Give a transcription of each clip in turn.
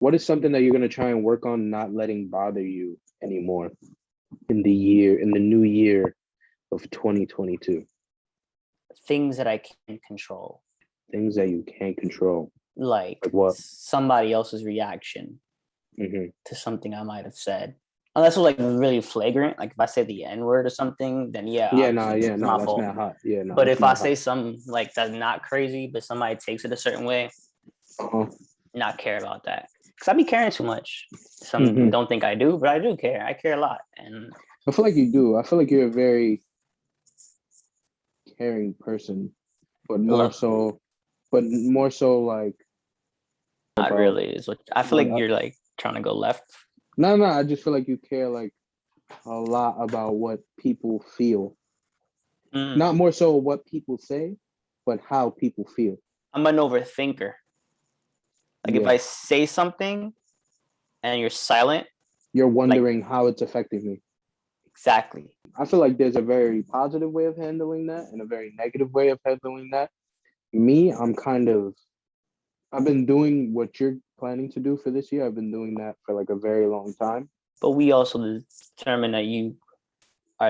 What is something that you're gonna try and work on not letting bother you anymore in the new year of 2022? Things that I can control, Things that you can't control. like Like what? somebody else's reaction Mm-hmm. to something I might have said. Unless it was like really flagrant, like if I say the N word or something, then yeah, it's my That's fault. not hot. Yeah, no. But That's if I not say hot. something like that's not crazy, but somebody takes it a certain way, Uh-huh. not care about that. Because I be caring too much. Some Mhm. don't think I do, but I do care. I care a lot. And I feel like you do. I feel like you're a very caring person, but more love, so, but more so like not about really, is what I feel what. like you're like trying to go left. No. I just feel like you care like a lot about what people feel. Not more so what people say, but how people feel. I'm an overthinker. Like if Yeah, I say something and you're silent, you're like wondering how it's affecting me. exactly. I feel like there's a very positive way of handling that and a very negative way of handling that. Me, I've been doing what you're planning to do for this year. I've been doing that for like a very long time. But we also determine that you're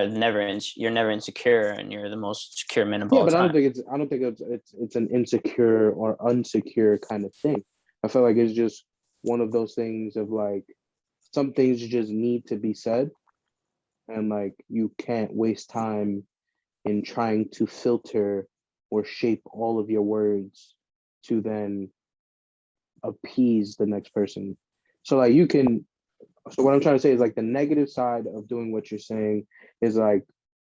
never insecure and you're the most secure man of Yeah, all but time. I don't think it's an insecure or unsecure kind of thing. I feel like it's just one of those things of like some things just need to be said, and like you can't waste time in trying to filter or shape all of your words to then appease the next person. So like you can so what I'm trying to say is like the negative side of doing what you're saying is like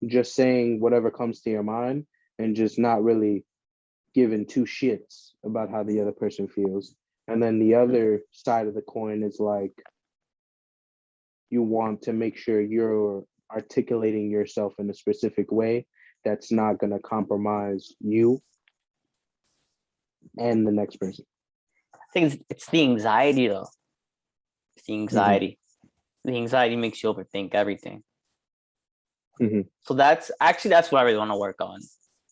just saying whatever comes to your mind and just not really giving two shits about how the other person feels. And then the other side of the coin is like you want to make sure you're articulating yourself in a specific way that's not going to compromise you and the next person. I think it's the anxiety though. It's the Mm-hmm. anxiety. The anxiety makes you overthink everything. Mm-hmm. So that's what I really want to work on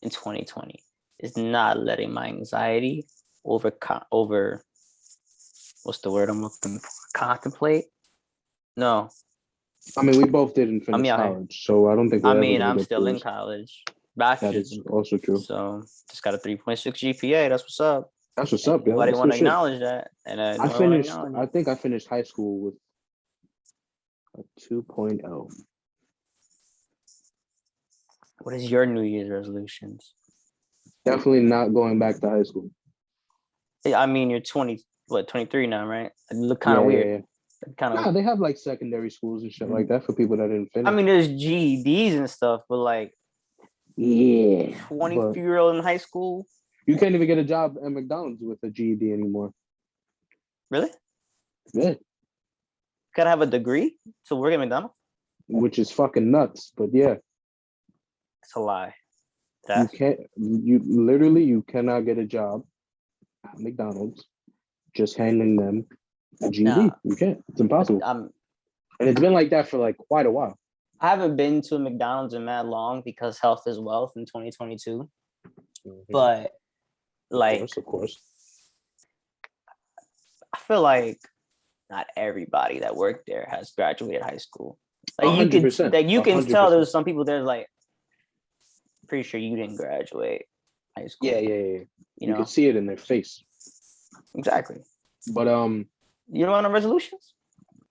in 2020 is not letting my anxiety over what's the word I'm looking for? Contemplate? No. I mean, we both didn't I'm finish out here. college, so I don't think we're ever going to I'm get still to in this. college. That Bachelor's. is also true. So just got a 3.6 GPA. That's what's up. That's what's up, yo. Nobody That's want good to shit. acknowledge that. And I finished. I think I finished high school with a 2.0. What is your New Year's resolutions? Definitely not going back to high school. I mean, you're 23 now, right? It look kind Yeah, of weird. yeah. Kind of. Yeah, they have like secondary schools and shit like that for people that didn't finish. I mean, there's GEDs and stuff, but like, yeah, 23-year-old in high school. You can't even get a job at McDonald's with a GED anymore. Really? Yeah. Gotta have a degree to work at McDonald's? Which is fucking nuts, but yeah. It's a lie. You cannot get a job at McDonald's just handing them a GED. Nah, you can't. It's impossible. And it's been like that for like quite a while. I haven't been to a McDonald's in that long because health is wealth in 2022. Mm-hmm. But like, of course. I feel like not everybody that worked there has graduated high school. Like 100%, you can tell there's some people there's like pretty sure you didn't graduate high school. Yeah. You can see it in their face. Exactly. But you know what the resolutions?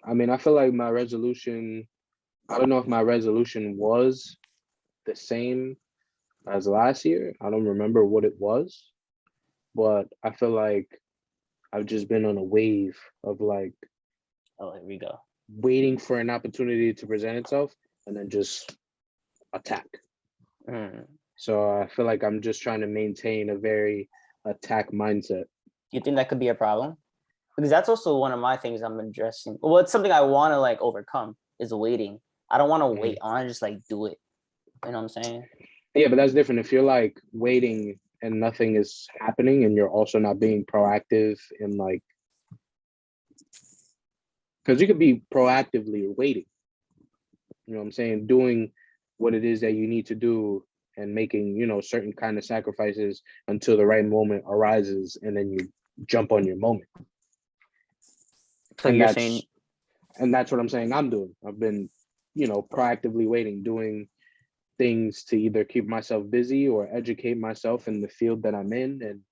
I mean, I feel like my resolution, I don't know if my resolution was the same as last year. I don't remember what it was, but I feel like I've just been on a wave of like, oh, here we go, waiting for an opportunity to present itself and then just attack. So I feel like I'm just trying to maintain a very attack mindset. You think that could be a problem? Because that's also one of my things I'm addressing. Well, it's something I want to like overcome is waiting. I don't want to wait. I want to just like do it. You know what I'm saying? Yeah, but that's different. If you're like waiting and nothing is happening and you're also not being proactive in like, because you could be proactively waiting. You know what I'm saying? Doing what it is that you need to do and making, certain kind of sacrifices until the right moment arises and then you jump on your moment. So And you're saying, that's what I'm saying I'm doing. I've been, proactively waiting, doing things to either keep myself busy or educate myself in the field that I'm in, and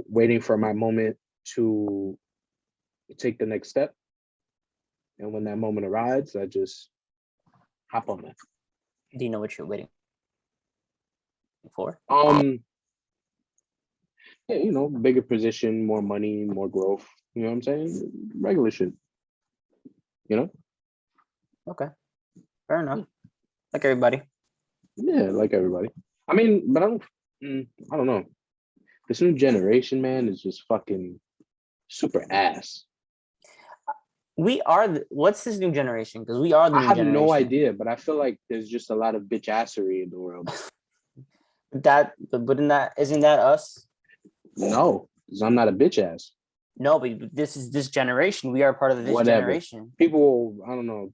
waiting for my moment to take the next step. And when that moment arrives, I just hop on it. do you know what you're waiting for? Yeah, bigger position, more money, more growth. You know what I'm saying? Regular shit. Okay, fair enough. Like everybody. Yeah, like everybody. I mean, but I don't know. This new generation, man, is just fucking super ass. What's this new generation? Because we are the I new have generation. no idea, but I feel like there's just a lot of bitch assery in the world. Isn't that us? No, because I'm not a bitch ass. No, but this is this generation. We are part of this generation. People, I don't know.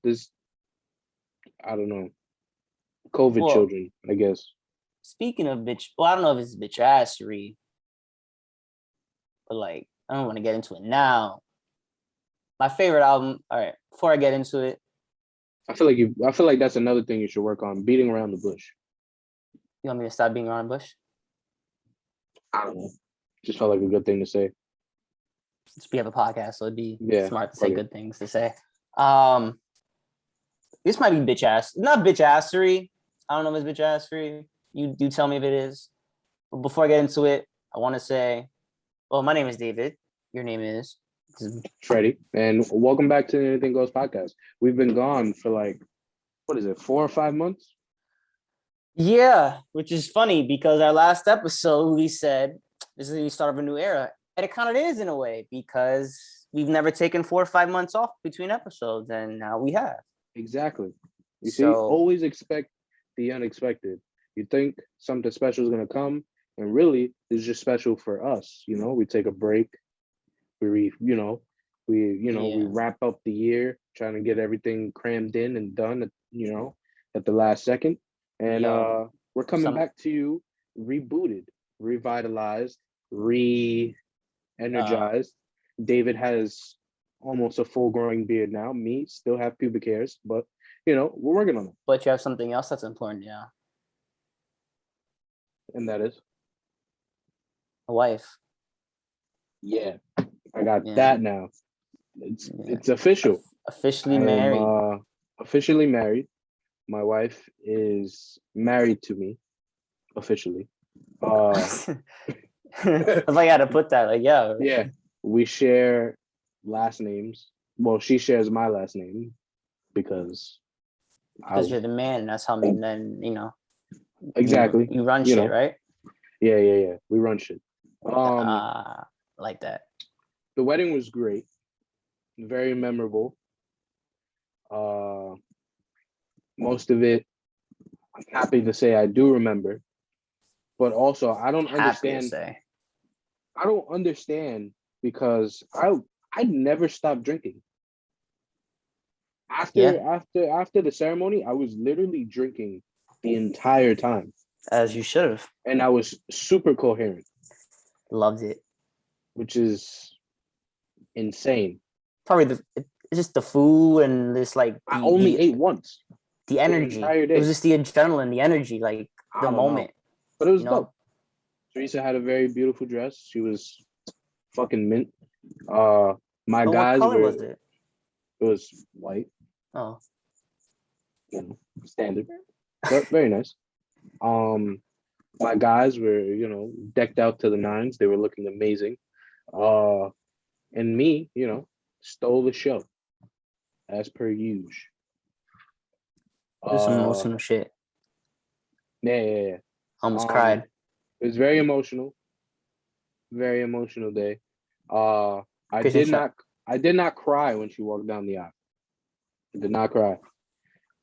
I don't know. COVID children, I guess. Speaking of bitch, well, I don't know if it's bitch assery, but like, I don't want to get into it now. My favorite album. All right, before I get into it, I feel like that's another thing you should work on: beating around the bush. you want me to stop being around the bush? I don't know. Just felt like a good thing to say. We have a podcast, so it'd be smart to say good things to say. This might be bitch ass, not bitch assery. I don't know if it's bitch assery. You do tell me if it is. But before I get into it, I want to say, well, my name is David. Your name is Freddy, and welcome back to the Anything Goes podcast. We've been gone for like, what is it, 4 or 5 months? Yeah, which is funny because our last episode we said this is the start of a new era, and it kind of is in a way because we've never taken 4 or 5 months off between episodes, and now we have. Exactly. You see, always expect the unexpected. You think something special is gonna come, and really, it's just special for us. We take a break. We wrap up the year, trying to get everything crammed in and done. At the last second, and we're coming back to you, rebooted, revitalized, re-energized. David has almost a full growing beard now. Me still have pubic hairs, but we're working on it. But you have something else that's important, yeah. And that is a wife. Yeah, I got that now. It's official. Officially married. Officially married. My wife is married to me. Officially. If I had to put that, like, yeah. Yeah, we share last names. Well, she shares my last name because you're the man. That's how then exactly you run shit, right? Yeah. We run shit. Like that. The wedding was great, very memorable. Most of it, I'm happy to say I do remember, but also I don't understand. I don't understand because I never stopped drinking. After the ceremony, I was literally drinking the entire time. As you should have. And I was super coherent. Loved it. Which is insane. Probably it's just the food and this I only ate once. The energy. It was just the adrenaline, the energy, like the moment. But it was dope. Teresa had a very beautiful dress. She was fucking mint. My guys what color was it? It was white. Oh. Standard. But very nice. My guys were, decked out to the nines. They were looking amazing. And me, stole the show. As per usual. There's some emotional shit. Yeah. Almost cried. It was very emotional. Very emotional day. I did not cry when she walked down the aisle. I did not cry.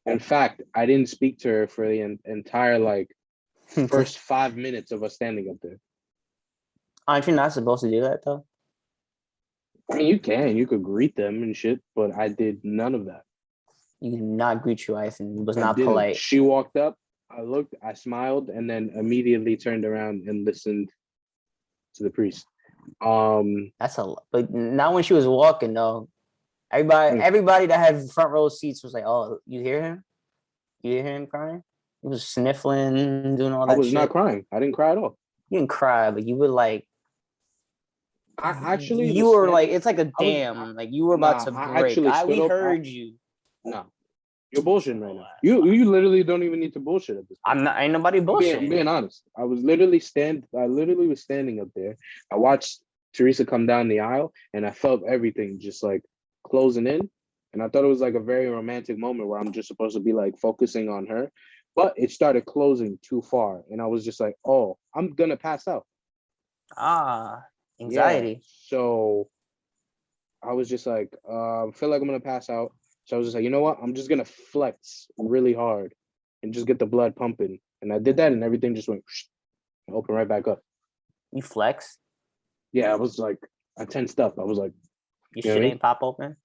In fact, I didn't speak to her for the entire first 5 minutes of us standing up there. Aren't you not supposed to do that though? I mean, you could greet them and shit, but I did none of that. You did not greet your wife and was not polite. She walked up, I looked, I smiled, and then immediately turned around and listened to the priest. That's a lot. But not when she was walking though. Everybody that had front row seats was like, "Oh, you hear him? You hear him crying? He was sniffling, doing all I that was not shit. crying. I didn't cry at all. You didn't cry, but you were like, I actually you was were like, standing. it's like a I was dam. Like you were about nah. to I break. actually stood We up. heard you. Nah, you're bullshitting right now. You literally don't even need to bullshit at this point. I'm not. Ain't nobody I'm bullshitting. being honest. I literally was standing up there. I watched Teresa come down the aisle, and I felt everything just like closing in. And I thought it was like a very romantic moment where I'm just supposed to be like focusing on her, but it started closing too far, and I was just like, "Oh, I'm gonna pass out." Anxiety. Yeah. So I was just like, feel like I'm gonna pass out. So I was just like, you know what? I'm just gonna flex really hard and just get the blood pumping. And I did that, and everything just went and opened right back up. You flex. Yeah, I was like, I tensed up. I was like, Your you know shit what I mean? ain't pop open.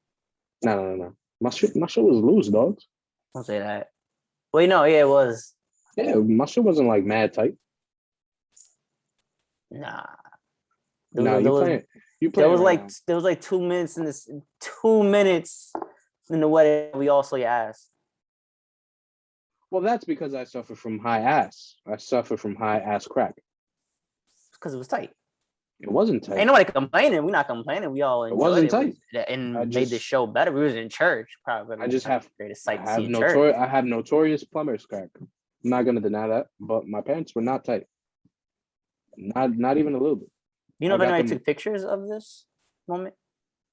No. My shit was loose, dogs. Don't say that. Wait, no, yeah, it was. Yeah, my shit wasn't like mad tight. Nah. Nah, you playing There was right like now. 2 minutes in this 2 minutes in the wedding. We all saw your ass. Well, that's because I suffer from high ass. I suffer from high ass crack. Because it was tight. It wasn't tight. Ain't nobody complaining. We're not complaining. We all enjoyed wasn't it. tight. And made the show better. We was in church. Probably I just have greatest I sight to have see in church. I have notorious plumber's crack. I'm not gonna deny that, but my parents were not tight. Not even a little bit. You know I if got anybody them. took pictures of this moment?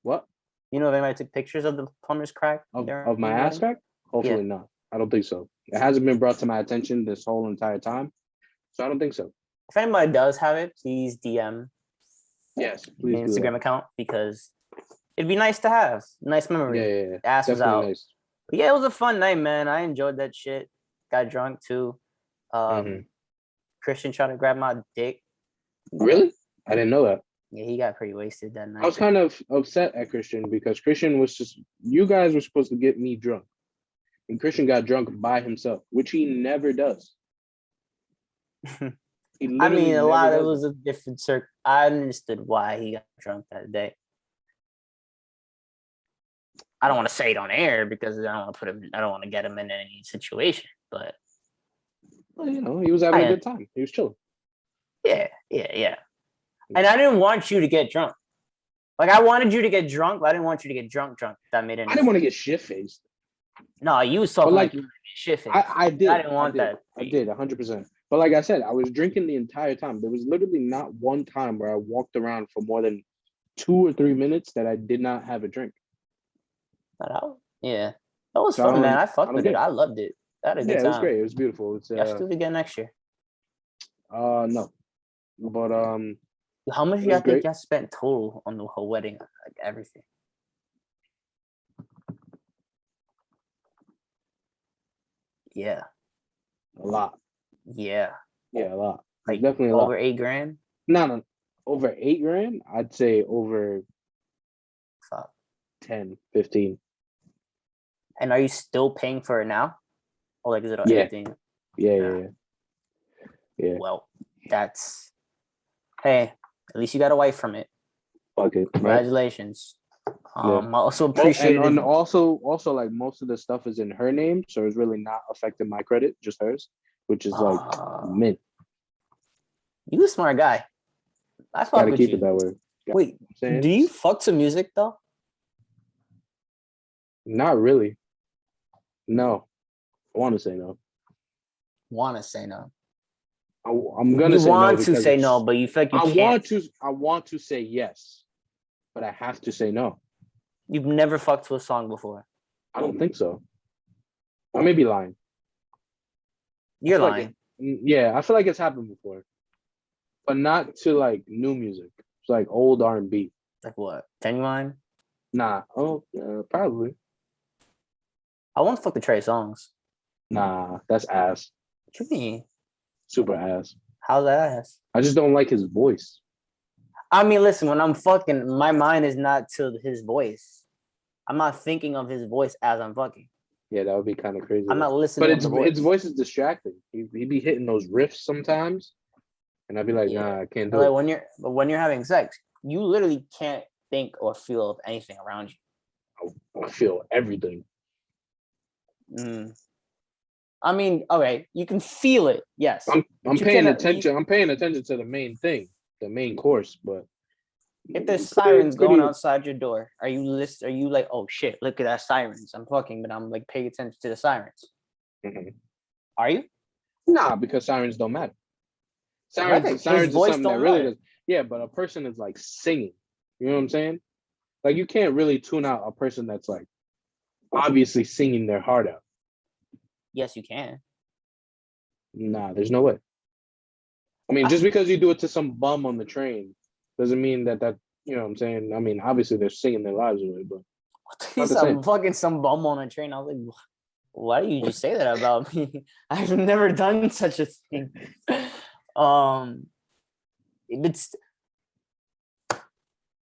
What? You know if anybody took pictures of the plumber's crack? Of my ass crack? Hopefully not. I don't think so. It hasn't been brought to my attention this whole entire time, so I don't think so. If anybody does have it, please DM Yes, the please do Instagram that. account because it'd be nice to have. Nice memory. Yeah. The ass was Definitely out. nice. But yeah, it was a fun night, man. I enjoyed that shit. Got drunk too. Christian tried to grab my dick. Really? I didn't know that. Yeah, he got pretty wasted that night. I was kind of upset at Christian because Christian was just, you guys were supposed to get me drunk. And Christian got drunk by himself, which he never does. I mean, a lot of it was a different circle. I understood why he got drunk that day. I don't want to say it on air because I don't want to put him. I don't want to get him in any situation. But well, you know, he was having a good time. He was chilling. Yeah. And I didn't want you to get drunk. Like I wanted you to get drunk, but I didn't want you to get drunk. That made any. I didn't want to get shit faced. No, you was talking like you were shit faced. I did. I didn't want that. I did 100%. But like I said, I was drinking the entire time. There was literally not one time where I walked around for more than 2 or 3 minutes that I did not have a drink. Yeah, that was fun, man. I fucked with it. I loved it. I had a good time. It was great. It was beautiful. It's let's do it again next year. No, but how much do you think y'all spent total on the whole wedding, like everything? Yeah, a lot. Yeah, a lot. Like definitely over $8,000. No, over $8,000. I'd say over 10, 15. And are you still paying for it now? Or like is it everything? Yeah. Well, that's hey, at least you got a wife from it. Okay. Congratulations. I also appreciate it. And also like most of the stuff is in her name, so it's really not affecting my credit, just hers, which is like mint. You a smart guy. I fuck Gotta with keep you. it that way. Wait, do you fuck to music though? Not really. No. I want to say no. I'm gonna say no. You want to say no, but you feel like you can't. I want to say yes, but I have to say no. You've never fucked to a song before. I don't think so. I may be lying. You're lying. I feel like it's happened before, but not to like new music. It's like old R&B. Like what? Genuine? Nah. Oh, probably. I want to fuck the Trey Songs. Nah, that's ass. What you mean? Super ass. How's that ass? I just don't like his voice. I mean, listen, when I'm fucking, my mind is not to his voice. I'm not thinking of his voice as I'm fucking. Yeah, that would be kind of crazy. I'm not listening to its voice is distracting. He'd be hitting those riffs sometimes, and I'd be like, nah, I can't do it. When you're having sex, you literally can't think or feel of anything around you. I feel everything. I mean, all right, you can feel it, yes. I'm paying attention. I'm paying attention to the main thing, the main course. But if there's sirens going outside your door, are you like, oh shit, look at that sirens? I'm talking, but I'm like paying attention to the sirens. Mm-hmm. Are you? Nah, because sirens don't matter. Sirens is something that really does. Yeah, but a person is like singing. You know what I'm saying? Like you can't really tune out a person that's like obviously singing their heart out. Yes, you can. Nah, there's no way. I mean, just because you do it to some bum on the train doesn't mean that you know what I'm saying? I mean, obviously they're singing their lives away, but some fucking some bum on a train. I was like, why do you just say that about me? I've never done such a thing. It's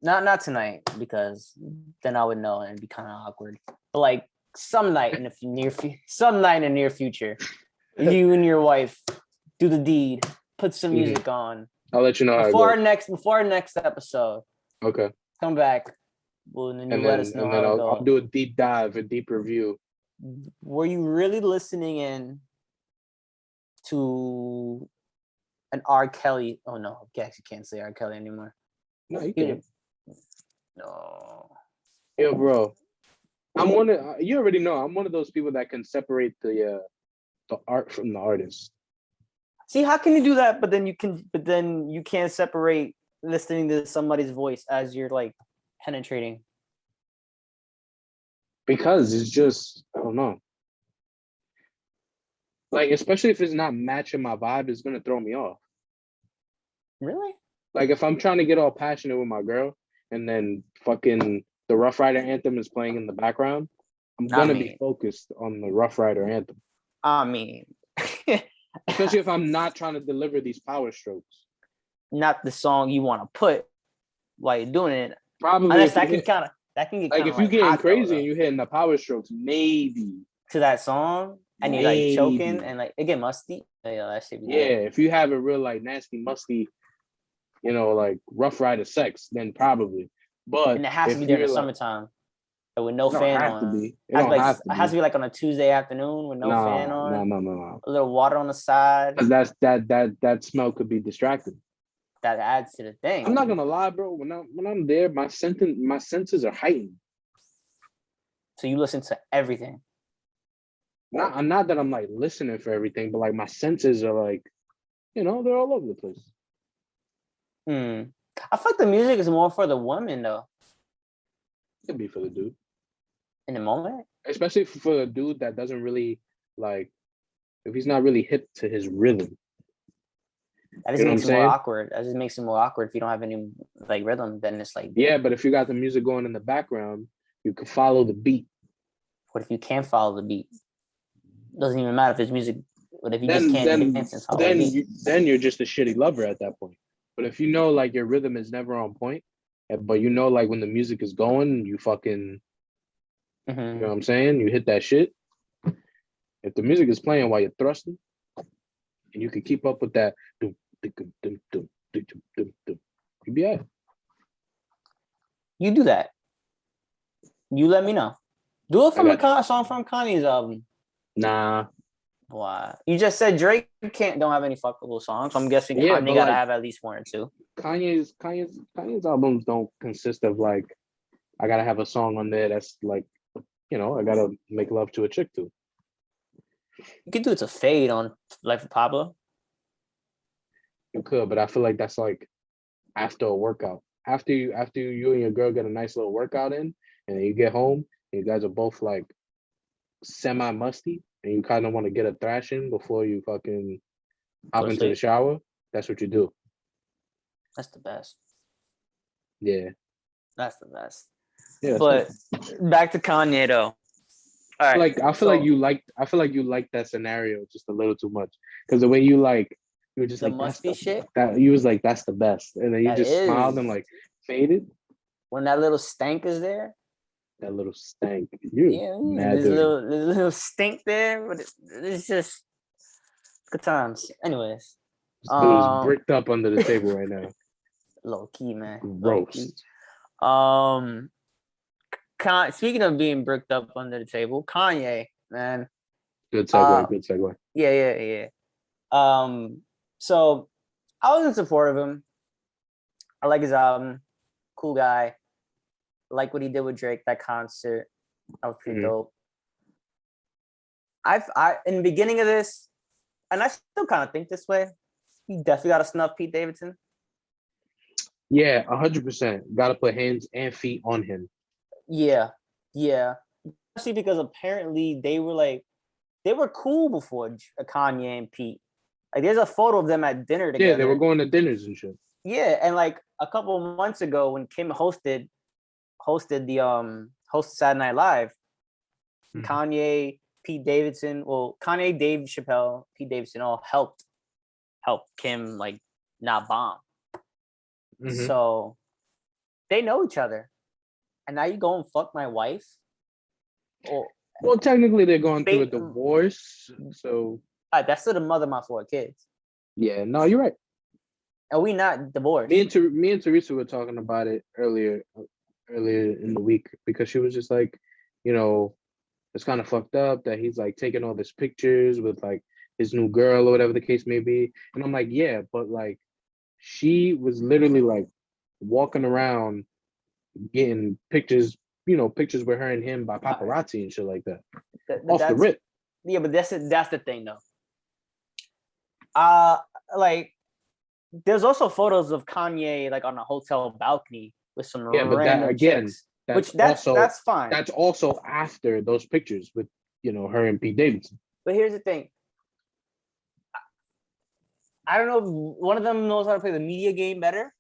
not tonight because then I would know and it'd be kind of awkward. But like some night in the near future, you and your wife do the deed, put some music on. I'll let you know before our next episode. Okay. Come back. Well, and then you let us know how it goes. I'll do a deep dive, a deep review. Were you really listening in to an R. Kelly? Oh no, I guess you can't say R. Kelly anymore. No, you can't. No. Yo, bro. You already know I'm one of those people that can separate the art from the artist. See, how can you do that? But then you can't separate listening to somebody's voice as you're like penetrating. Because it's just, I don't know. Like, especially if it's not matching my vibe, it's gonna throw me off. Really? Like if I'm trying to get all passionate with my girl and then fucking the Rough Rider anthem is playing in the background, I'm gonna be focused on the Rough Rider anthem. I mean, especially if I'm not trying to deliver these power strokes. Not the song you want to put while you're doing it. Probably. Unless that can get like if you're getting crazy and you're hitting the power strokes, maybe to that song and you're like choking and like it get musty. Yeah, that shit be good. If you have a real like nasty, musty, you know, like Rough Rider sex, then probably. But and it has to be during the summertime. With no fan on. It has to be like on a Tuesday afternoon with no fan on. No. A little water on the side. Because that smell could be distracting. That adds to the thing. I'm not gonna lie, bro. When I'm there, my senses are heightened. So you listen to everything. Not that I'm like listening for everything, but like my senses are like, you know, they're all over the place. I feel like the music is more for the woman though. It could be for the dude. In the moment? Especially for the dude that doesn't really like, if he's not really hip to his rhythm. That just makes it more awkward. That just makes it more awkward if you don't have any like rhythm. Then it's like but if you got the music going in the background, you can follow the beat. What if you can't follow the beat? Doesn't even matter if it's music. But if you just can't dance and follow the beat, then you're just a shitty lover at that point. But if you know like your rhythm is never on point, but you know like when the music is going, you fucking, you know what I'm saying? You hit that shit. If the music is playing while you're thrusting, and you can keep up with that, you be out. You do that. You let me know. Do it from a song from Kanye's album. Nah. Why? You just said Drake don't have any fuckable songs. So I'm guessing Kanye gotta have at least one or two. Kanye's albums don't consist of like, I gotta have a song on there that's like, you know, I gotta make love to a chick too. You could do it to Fade on Life of Pablo. You could, but I feel like that's like after a workout. After you and your girl get a nice little workout in, and then you get home, and you guys are both like semi-musty, and you kind of want to get a thrashing before you fucking hop into the shower. That's what you do. That's the best. Yeah. That's the best. Yeah. But back to Kanye though. All right. Like I feel like you like that scenario just a little too much. Because the way you were just the like musty shit. That you was like, that's the best. And then you just smiled and like faded. When that little stank is there. That little stank. There's little stink there, but it's just good times. Anyways. It's bricked up under the table right now. Low key, man. Gross. Low key. Speaking of being bricked up under the table, Kanye, man. Good segue. Good segue. Yeah. So I was in support of him. I like his album. Cool guy. I like what he did with Drake, that concert. That was pretty dope. I in the beginning of this, and I still kind of think this way, he definitely got to snuff Pete Davidson. Yeah, 100%. Got to put hands and feet on him. Yeah. Especially because apparently they were cool before Kanye and Pete. Like, there's a photo of them at dinner together. Yeah, they were going to dinners and shit. Yeah, and like a couple of months ago when Kim hosted Saturday Night Live, Kanye, Pete Davidson, Kanye, Dave Chappelle, Pete Davidson all helped Kim like not bomb. So they know each other, and now you go and fuck my wife. Well, technically they're going through a divorce, so that's still the mother of my 4 kids. Yeah, no, you're right. And we not divorced. Me and Teresa were talking about it earlier in the week, because she was just like, it's kind of fucked up that he's like taking all these pictures with like his new girl or whatever the case may be. And I'm like, yeah, but like she was literally like walking around getting pictures, pictures with her and him by paparazzi and shit like that. Off the rip. Yeah, but that's the thing though. Like there's also photos of Kanye like on a hotel balcony with some random chicks. That's fine. That's also after those pictures with her and Pete Davidson. But here's the thing. I don't know if one of them knows how to play the media game better.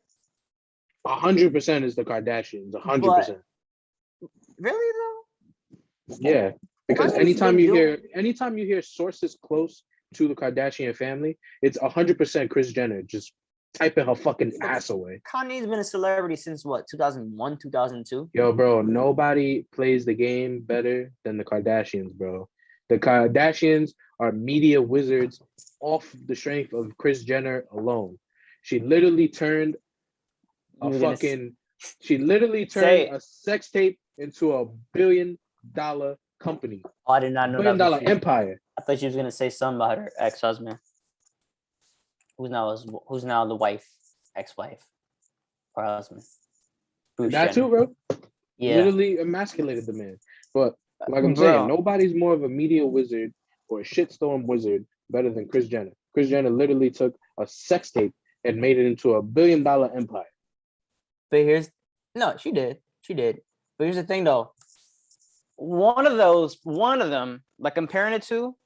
100% is the Kardashians. 100%. Really though? Yeah, because anytime you hear sources close to the Kardashian family, it's 100% Kris Jenner just typing her fucking ass away. Kanye's been a celebrity since what, 2001, 2002? Yo, bro, nobody plays the game better than the Kardashians, bro. The Kardashians are media wizards off the strength of Kris Jenner alone. She literally turned a sex tape into a $1 billion company. Oh, I did not know $1 billion empire. I thought she was gonna say something about her ex-husband, who's now the wife, ex-wife, or husband. That too, bro. Yeah, literally emasculated the man. But like I'm saying, nobody's more of a media wizard or a shitstorm wizard better than Kris Jenner. Kris Jenner literally took a sex tape and made it into a $1 billion empire. But she did. But here's the thing though. One of them, like comparing it to,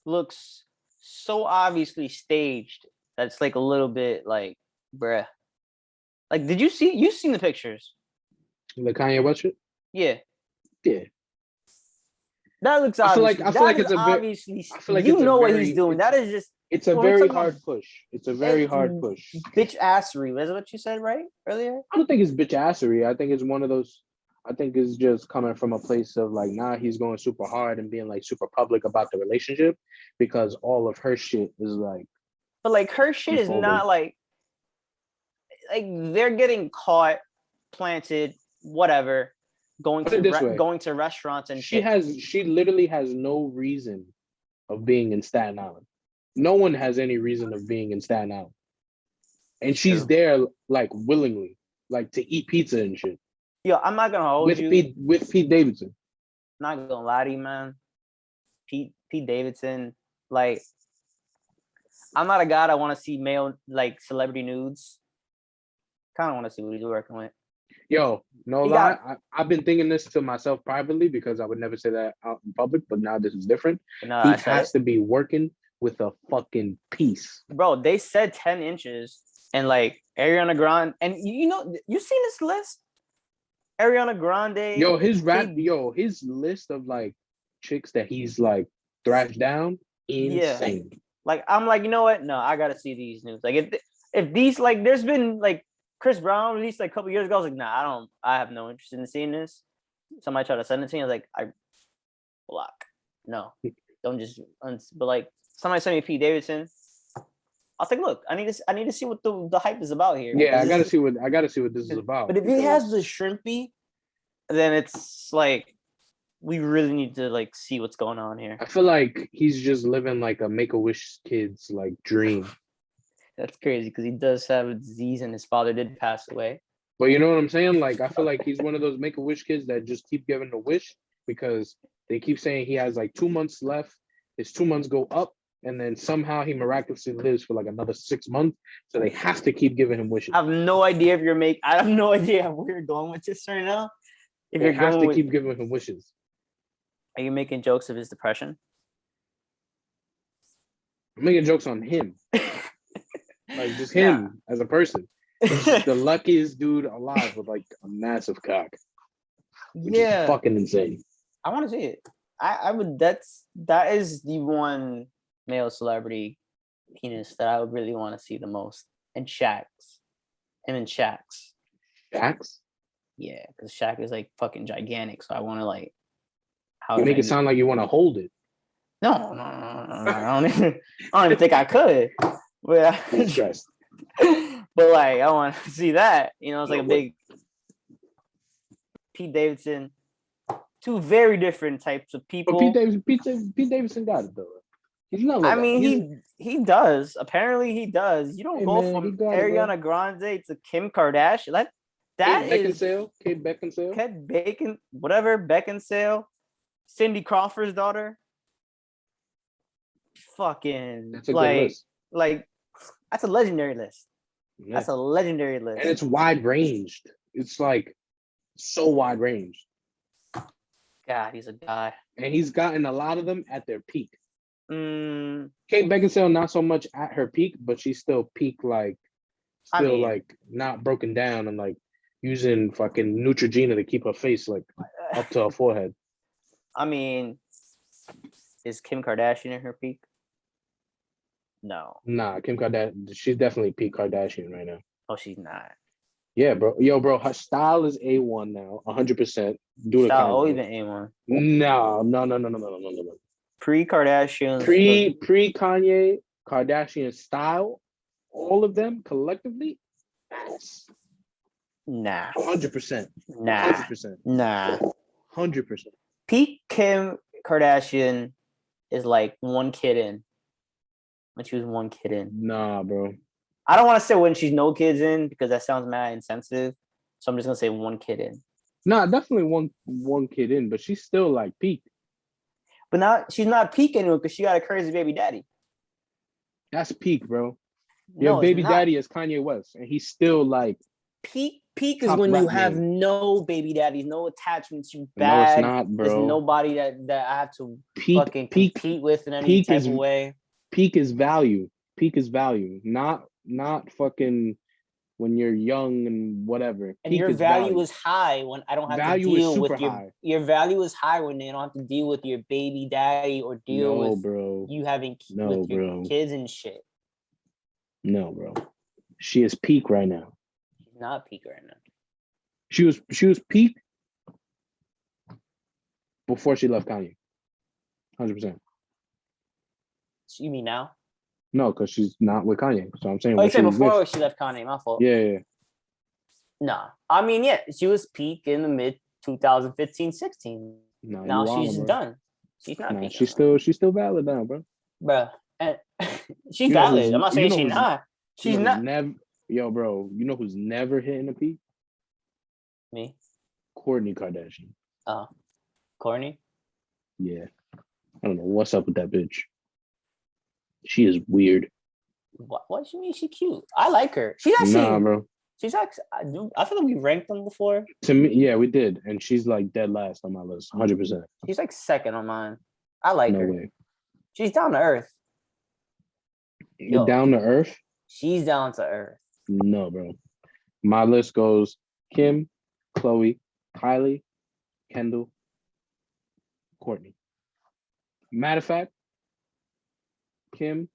looks so obviously staged that it's like a little bit like, bruh. Like, you've seen the pictures? The Kanye West shit? Yeah. Yeah. That looks obvious. I feel like it's obviously. You know what he's doing. That is just. It's a very hard push. It's a very hard push. Bitch assery. That's what you said, right? Earlier? I don't think it's bitch assery. I think it's one of those. I think it's just coming from a place of like, he's going super hard and being like super public about the relationship, because all of her shit is like. But like her shit is not like they're getting caught, planted, whatever, going to restaurants and she literally has no reason of being in Staten Island. No one has any reason of being in Staten Island. And she's there like willingly, like to eat pizza and shit. Yo, I'm not gonna hold you. With Pete Davidson. I'm not gonna lie to you, man. Pete Davidson, like, I'm not a guy that want to see male like celebrity nudes. Kind of want to see what he's working with. Yo, I've been thinking this to myself privately, because I would never say that out in public, but now this is different. He has to be working with a fucking piece. Bro, they said 10 inches and like Ariana Grande, and you seen this list? Ariana Grande. Yo, his list of like chicks that he's like thrashed down, insane. Yeah. Like, I'm like, you know what? No, I gotta see these news. Like, if these, like, there's been like Chris Brown released like a couple years ago. I was like, nah, I have no interest in seeing this. Somebody tried to send it to me. I was like, I block. No, don't just. But like, somebody sent me Pete Davidson. I was like, look, I need to see what the hype is about here. Yeah, I gotta see what this is about. But if he has the shrimpy, then it's like we really need to like see what's going on here. I feel like he's just living like a Make-A-Wish kid's like dream. That's crazy because he does have a disease and his father did pass away. But you know what I'm saying? Like, I feel like he's one of those Make-A-Wish kids that just keep giving the wish because they keep saying he has like 2 months left. His 2 months go up, and then somehow he miraculously lives for like another 6 months. So they have to keep giving him wishes. I have no idea if I have no idea where you're going with this right now. If They you're have going to with, keep giving him wishes. are you making jokes of his depression? I'm making jokes on him. Like just him as a person. He's just the luckiest dude alive with like a massive cock. Which is fucking insane. I want to see it. I would. That is the one male celebrity penis that I would really want to see the most. And Shaq's, him and Shaq's. Shaq's? Yeah, because Shaq is like fucking gigantic. So I want to like. You make it sound like you want to hold it. No. I don't even think I could. But I'm stressed. But like I want to see that. You know, it's like a big Pete Davidson. Two very different types of people. But Pete Davidson got it though. He's not like I mean, he does. Apparently, he does. You don't go from Ariana Grande to Kim Kardashian. That is Kate Beckinsale, whatever Beckinsale, Cindy Crawford's daughter. Fucking that's a good list. Like that's a legendary list. Yeah. That's a legendary list, and it's wide ranged. It's like so wide ranged. God, he's a guy, and he's gotten a lot of them at their peak. Kate Beckinsale, not so much at her peak, but she's still peak, like like not broken down and like using fucking Neutrogena to keep her face like up to her forehead. I mean, is Kim Kardashian in her peak? No. Nah, Kim Kardashian, she's definitely peak Kardashian right now. Oh, she's not. Yeah, bro. Yo, bro, her style is A1 now, 100%. Style always been A1. No. Pre-Kardashian. Pre Kanye, Kardashian style, all of them collectively, nah. 100%. Nah. 100%. Nah. 100%. Peak Kim Kardashian is like one kid in. When she was one kid in. Nah, bro. I don't want to say when she's no kids in because that sounds mad insensitive. So I'm just gonna say one kid in. Nah, definitely one kid in, but she's still like peak. But now she's not peak anymore because she got a crazy baby daddy. Your baby daddy is Kanye West, and he's still like peak is when you have no baby daddies, no attachments, you bag. No, it's not, bro. There's nobody that I have to fucking compete with in any type of way. Peak is value. Peak is value. Not fucking when you're young and whatever. And your value is high when I don't have to deal with your value is high when they don't have to deal with your baby daddy or deal with you having with your kids and shit. No, bro. She is peak right now. She's not peak right now. She was peak before she left Kanye. 100%. You mean now? No, because she's not with Kanye. So I'm saying. Oh, you said before she left Kanye. My fault. Yeah. Nah, I mean, yeah, she was peak in the mid 2015, 16. No, now she's done. She's not peak. She's still valid now, bro. Bruh, and she's valid. I'm not saying she's not. She's not. Yo, bro, you know who's never hitting a peak? Me. Kourtney Kardashian. Oh, Kourtney? Yeah. I don't know what's up with that bitch. She is weird. What do you mean? She's cute. I like her. She's actually. Nah, bro. She's actually. I feel like we ranked them before. To me, yeah, we did, and she's like dead last on my list, 100%. She's like second on mine. I like her. No way. She's down to earth. Down to earth? She's down to earth. No, bro. My list goes Kim, Chloe, Kylie, Kendall, Kourtney. Matter of fact, Kim,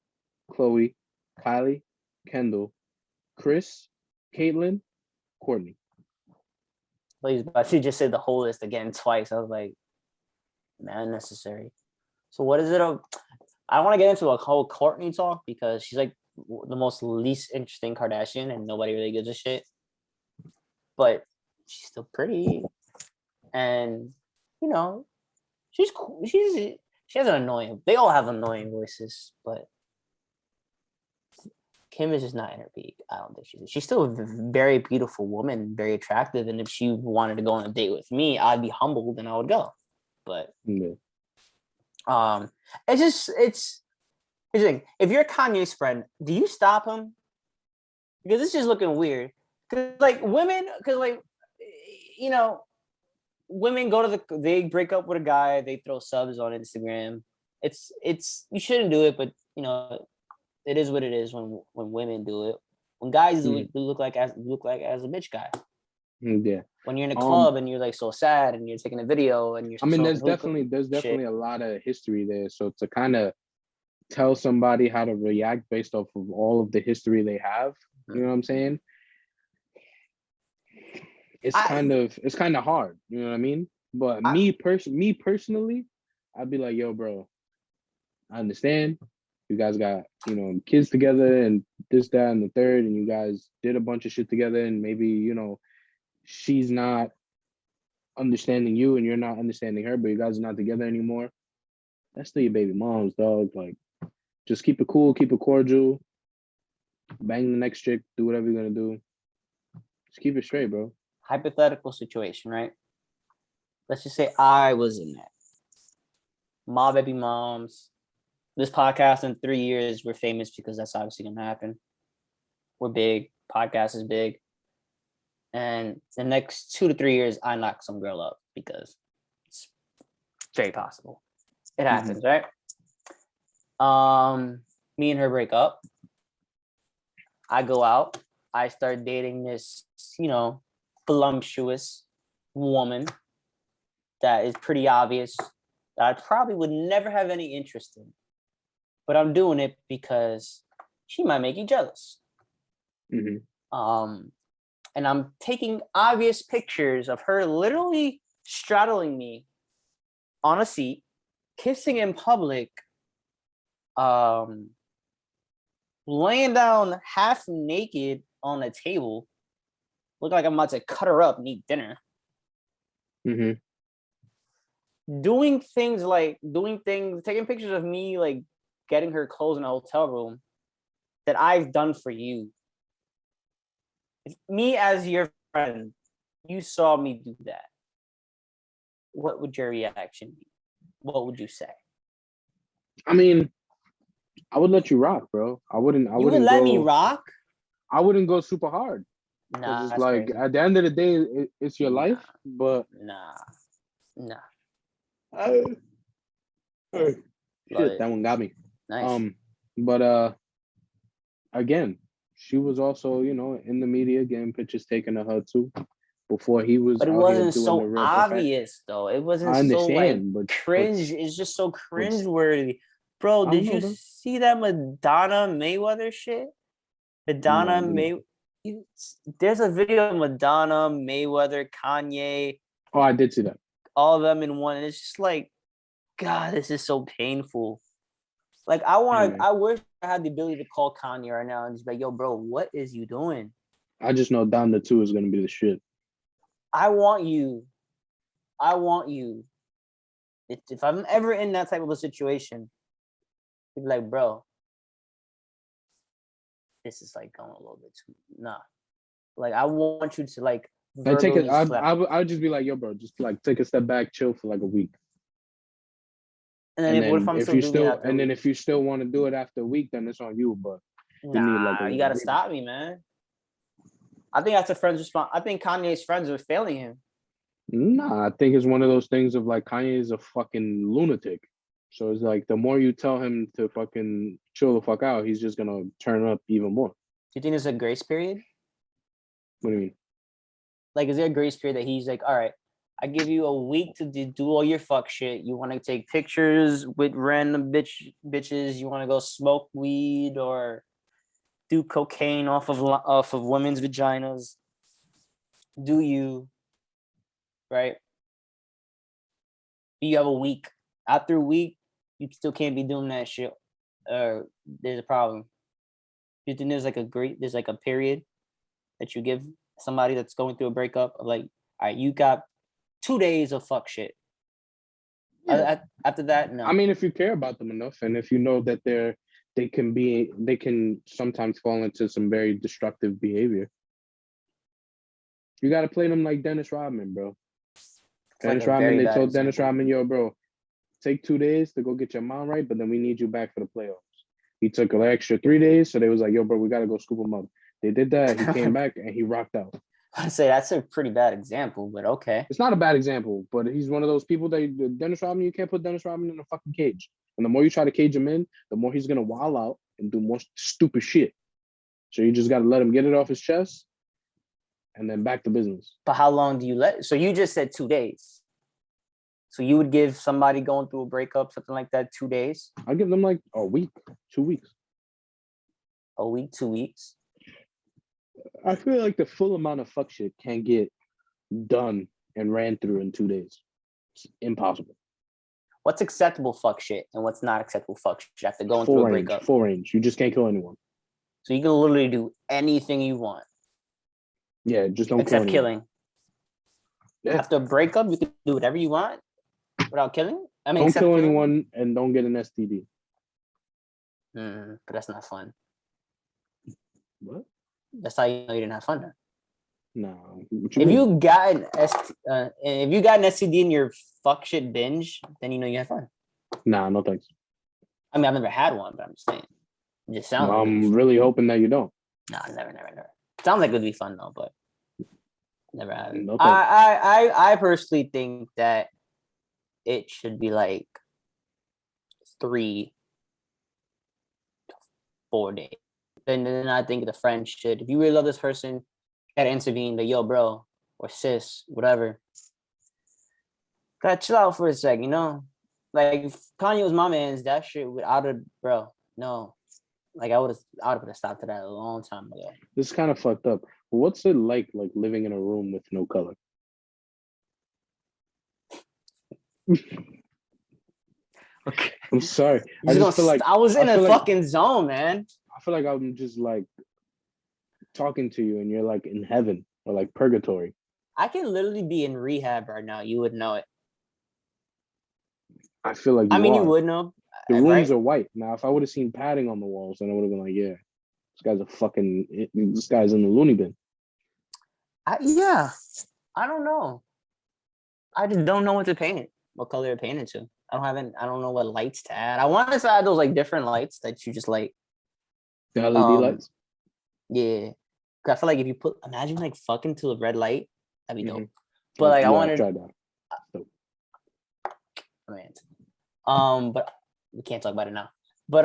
Chloe, Kylie, Kendall, Chris, Caitlyn, Kourtney. But she just said the whole list again twice. I was like, man, unnecessary. So what is it? I want to get into a whole Kourtney talk because she's like the most least interesting Kardashian and nobody really gives a shit. But she's still pretty. and you know, she's cool. She has an annoying. They all have annoying voices, but Kim is just not in her peak. I don't think she's still a very beautiful woman, very attractive. And if she wanted to go on a date with me, I'd be humbled and I would go. But it's just it's here's the thing. If you're Kanye's friend, do you stop him? Because it's just looking weird. Because you know, women go to they break up with a guy, they throw subs on Instagram. It's you shouldn't do it, but you know, it is what it is when women do it. When guys do it, look like as a bitch guy. Yeah. When you're in a club and you're like so sad and you're taking a video and you're. I mean, there's definitely a lot of history there. So to kind of tell somebody how to react based off of all of the history they have, you know what I'm saying? It's kind of hard. You know what I mean? But me personally, I'd be like, yo, bro, I understand. You guys got, you know, kids together and this, that, and the third, and you guys did a bunch of shit together, and maybe, you know, she's not understanding you and you're not understanding her, but you guys are not together anymore. That's still your baby mom's, dog. Like, just keep it cool, keep it cordial, bang the next chick, do whatever you're gonna do. Just keep it straight, bro. Hypothetical situation, right? Let's just say I was in that. My baby moms. This podcast in 3 years, we're famous because that's obviously gonna happen. We're big. Podcast is big. And the next 2 to 3 years, I knock some girl up because it's very possible. It happens, right? Me and her break up. I go out. I start dating this, you know, voluptuous woman that is pretty obvious that I probably would never have any interest in. But I'm doing it because she might make you jealous. And I'm taking obvious pictures of her literally straddling me on a seat, kissing in public, laying down half naked on a table, look like I'm about to cut her up and eat dinner. Doing things, taking pictures of me, like getting her clothes in a hotel room that I've done for you. If me as your friend, you saw me do that, what would your reaction be? What would you say? I mean, I would let you rock, bro. I wouldn't You would let me rock? I wouldn't go super hard. Nah, it's like crazy. At the end of the day, it's your life. But nah. Shit, that one got me. Nice. But again, she was also, you know, in the media getting pictures taken of her too. Before he was, but it wasn't so obvious though. It wasn't so like cringe. It's just so cringe-worthy. Bro, did you see that Madonna Mayweather shit? There's a video of Madonna, Mayweather, Kanye. Oh, I did see that. All of them in one. And it's just like, God, this is so painful. Like, I wish I had the ability to call Kanye right now and just be like, yo, bro, what is you doing? I just know Down the 2 is going to be the shit. I want you. If I'm ever in that type of a situation, you'd be like, bro, this is like going a little bit too, nah. Like, I want you to like, I'd just be like, yo, bro, just like take a step back, chill for like a week. And then if you still want to do it after a week, then it's on you. But you gotta stop me, man. I think that's a friend's response. I think Kanye's friends are failing him. Nah, I think it's one of those things of like Kanye is a fucking lunatic. So it's like the more you tell him to fucking chill the fuck out, he's just gonna turn up even more. Do you think there's a grace period? What do you mean? Like, is there a grace period that he's like, all right, I give you a week to do all your fuck shit. You want to take pictures with random bitches. You want to go smoke weed or do cocaine off of women's vaginas. Do you, right? You have a week. After a week, you still can't be doing that shit. There's a problem. You think there's like a period that you give somebody that's going through a breakup of like, all right, you got 2 days of fuck shit. Yeah. After that, no. I mean, if you care about them enough, and if you know that they can sometimes fall into some very destructive behavior, you got to play them like Dennis Rodman, bro. Dennis Rodman, they told Dennis Rodman, yo, bro, take 2 days to go get your mom right, but then we need you back for the playoffs. He took an extra 3 days, so they was like, yo, bro, we got to go scoop him up. They did that. He came back and he rocked out. I'd say that's a pretty bad example, but okay. It's not a bad example, but he's one of those people that Dennis Rodman, you can't put Dennis Rodman in a fucking cage. And the more you try to cage him in, the more he's going to wild out and do more stupid shit. So you just got to let him get it off his chest and then back to business. But how long do you let? So you just said 2 days. So you would give somebody going through a breakup, something like that, 2 days? I'll give them like a week, 2 weeks. A week, 2 weeks? I feel like the full amount of fuck shit can't get done and ran through in 2 days. It's impossible. What's acceptable fuck shit and what's not acceptable fuck shit after going through a breakup? Full range. You just can't kill anyone. So you can literally do anything you want. Yeah, just don't except kill killing. Yeah. After a breakup, you can do whatever you want without killing. I mean, don't kill killing. anyone and don't get an STD. But that's not fun. What? That's how you know you didn't have fun. No. If you got an STD in your fuck shit binge, then you know you had fun. Nah, no thanks. I mean, I've never had one, but I'm just saying. It just sounds. I'm really hoping that you don't. No, never. Sounds like it would be fun though, but never had it. No I personally think that it should be like 3 to 4 days. And then I think the friend should, if you really love this person, gotta intervene. Like, yo, bro, or sis, whatever. Gotta chill out for a sec, you know? Like, if Kanye was my man's, that shit would bro, no. Like, I would have put a stop to that a long time ago. This is kind of fucked up. What's it like living in a room with no color? Okay. I'm sorry. I just feel like I was in a fucking zone, man. I feel like I'm just like talking to you and you're like in heaven or like purgatory. I can literally be in rehab right now. You would know it. I feel like you would know. The rooms are white. Now, if I would have seen padding on the walls, then I would have been like, yeah, this guy's in the loony bin. Yeah. I don't know. I just don't know what to paint it. What color to paint it to. I don't know what lights to add. I want to add those like different lights that you just like. The LED lights? Yeah. I feel like if you imagine like fucking to a red light, that'd be dope. But like I wanted try that. But we can't talk about it now. But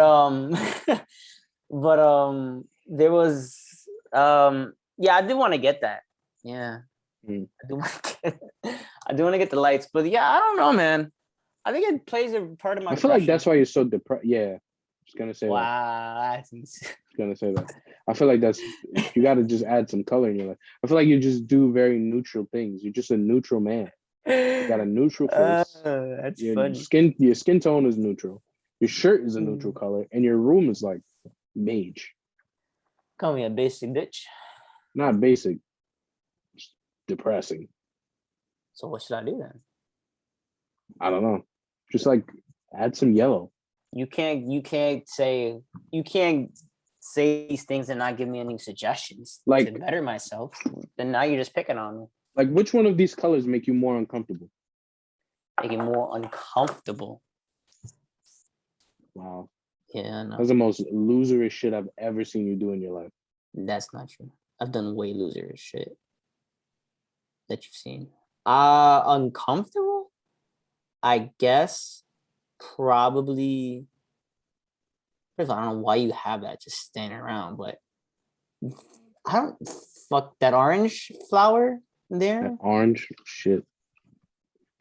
there was yeah, I do want to get that. Yeah. I do want to get the lights, but yeah, I don't know, man. I think it plays a part of my. I feel like that's why you're so depressed. Yeah, just gonna say wow. Gonna say that. I feel like you got to just add some color in your life. I feel like you just do very neutral things. You're just a neutral man. You got a neutral face. That's funny. Your skin tone is neutral. Your shirt is a neutral color, and your room is like beige. Call me a basic bitch. Not basic. Just depressing. So what should I do then? I don't know. Just like add some yellow. You can't say these things and not give me any suggestions to better myself. Then now you're just picking on me. Like, which one of these colors make you more uncomfortable? Make you more uncomfortable. Wow. Yeah, no. That's the most loserish shit I've ever seen you do in your life. That's not true. I've done way loserish shit that you've seen. Uncomfortable? I guess probably. First of all, I don't know why you have that just standing around, but I don't fuck that orange flower there. That orange shit.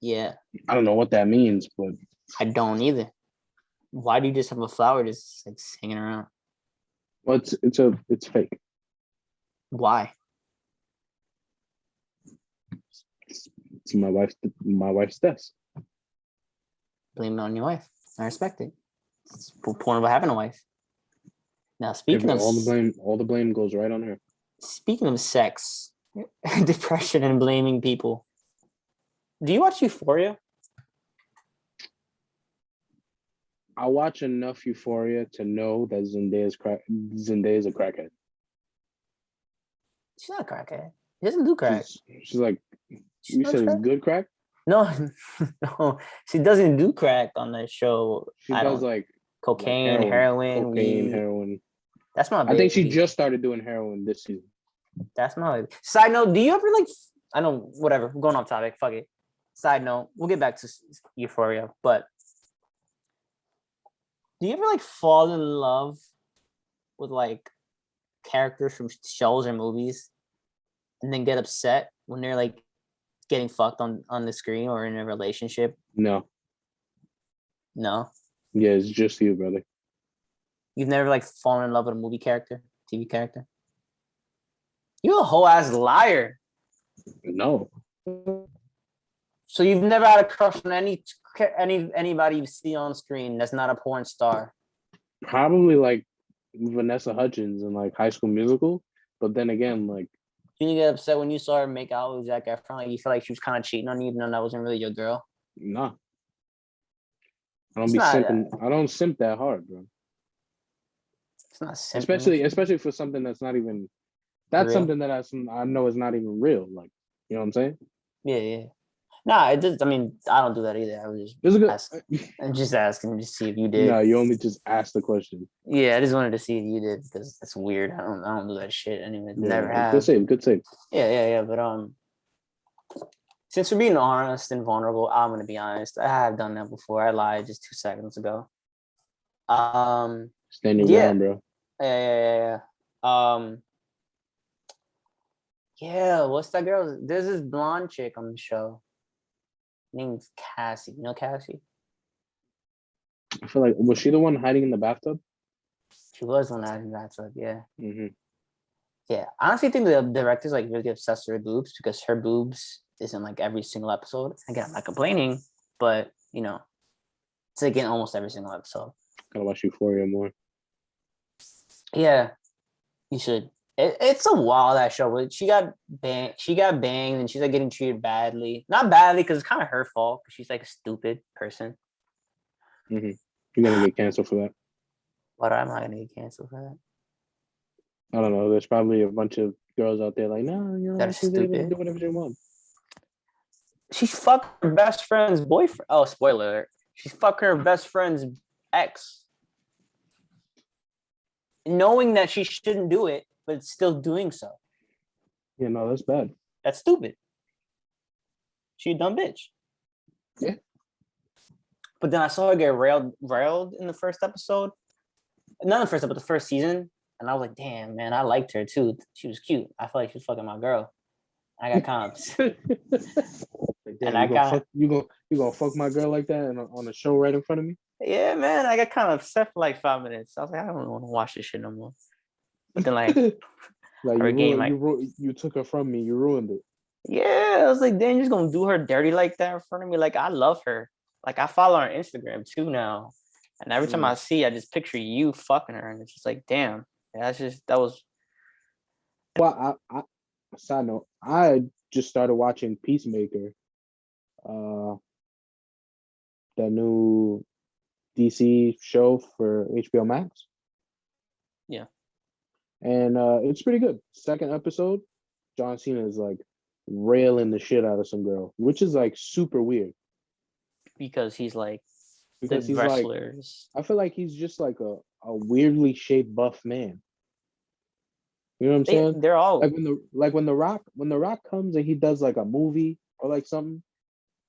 Yeah. I don't know what that means, but I don't either. Why do you just have a flower just like hanging around? Well, it's fake. Why? It's my wife's desk. Blame it on your wife. I respect it. It's the point about having a wife. Now, speaking of all the blame goes right on her. Speaking of sex, depression, and blaming people, Do you watch Euphoria? I watch enough Euphoria to know that Zendaya's a crackhead. She's not a crackhead. She doesn't do crack. She's like, She you does said it's crack? good crack. No, no, she doesn't do crack on the show. She I does don't. like Cocaine, heroin, cocaine, weed. heroin. That's my I think she baby. just started doing heroin this season. That's my baby. Side note, do you ever like? I know, whatever. We're going off topic. Fuck it. Side note, we'll get back to Euphoria, but do you ever like fall in love with like characters from shows or movies, and then get upset when they're like getting fucked on the screen or in a relationship? No. No, Yeah, it's just you, brother. you've never like fallen in love with a movie character, TV character. You're a whole ass liar. No. So you've never had a crush on anybody you see on screen that's not a porn star. Probably like Vanessa Hudgens in like High School Musical, but then again, like You didn't get upset when you saw her make out with Zac Efron. Like you feel like she was kind of cheating on you, even though that wasn't really your girl. nah. I don't It's be not. simping. I don't simp that hard, bro. It's not simping. Especially for something that's not even. That's Real. something that I know is not even real. Like, you know what I'm saying? Yeah, yeah. Nah, it just. I mean, I don't do that either. I was It's a good. I'm just asking to see if you did. No, you only just asked the question. Yeah, I just wanted to see if you did because that's weird. I don't do that shit anyway. Never Yeah, have. good save. Good save. Yeah. But since we're being honest and vulnerable, I'm gonna be honest. I have done that before. I lied just 2 seconds ago. Stand your Yeah. ground, bro. Yeah. Yeah, what's that girl? There's this blonde chick on the show. Name's Cassie. You know Cassie? I feel like was she the one hiding in the bathtub? She was on that bathtub, yeah. Mm-hmm. Yeah. I honestly think the director's like really obsessed with her boobs because her boobs is in like every single episode. Again, I'm not complaining, but you know, it's like in almost every single episode. Gotta watch Euphoria more. Yeah, you should. It's a wild ass show. But she got banged. She got banged, and she's like getting treated badly. Not badly because it's kind of her fault. Because she's like a stupid person. Mm-hmm. You're gonna get canceled for that. But I'm not gonna get canceled for that. I don't know. There's probably a bunch of girls out there like, no, you know, That are stupid. do whatever they want. She fucked her best friend's boyfriend. Oh, spoiler alert. She's fucking her best friend's ex. Knowing that she shouldn't do it, but still doing so. Yeah, no, that's bad. That's stupid. She a dumb bitch. Yeah. But then I saw her get railed in the first episode. Not the first episode, but the first season. And I was like, damn, man, I liked her too. She was cute. I feel like she was fucking my girl. I got kind of like, damn, you gonna fuck my girl like that on a show right in front of me? Yeah, man. I got kind of upset for like 5 minutes. I was like, I don't want to watch this shit no more. But then like you took her from me, you ruined it. Yeah, I was like, then you're just gonna do her dirty like that in front of me. Like, I love her. Like, I follow her on Instagram too now. And every time I see, I just picture you fucking her. And it's just like, damn. Yeah, that was. Well, I side note, I just started watching Peacemaker. The new DC show for HBO Max. Yeah. And it's pretty good. Second episode, John Cena is like railing the shit out of some girl, which is like super weird. Because he's like because the he's wrestlers. Like, I feel like he's just like a weirdly shaped buff man. You know what I'm saying? They're all like when the Rock comes and he does like a movie or like something,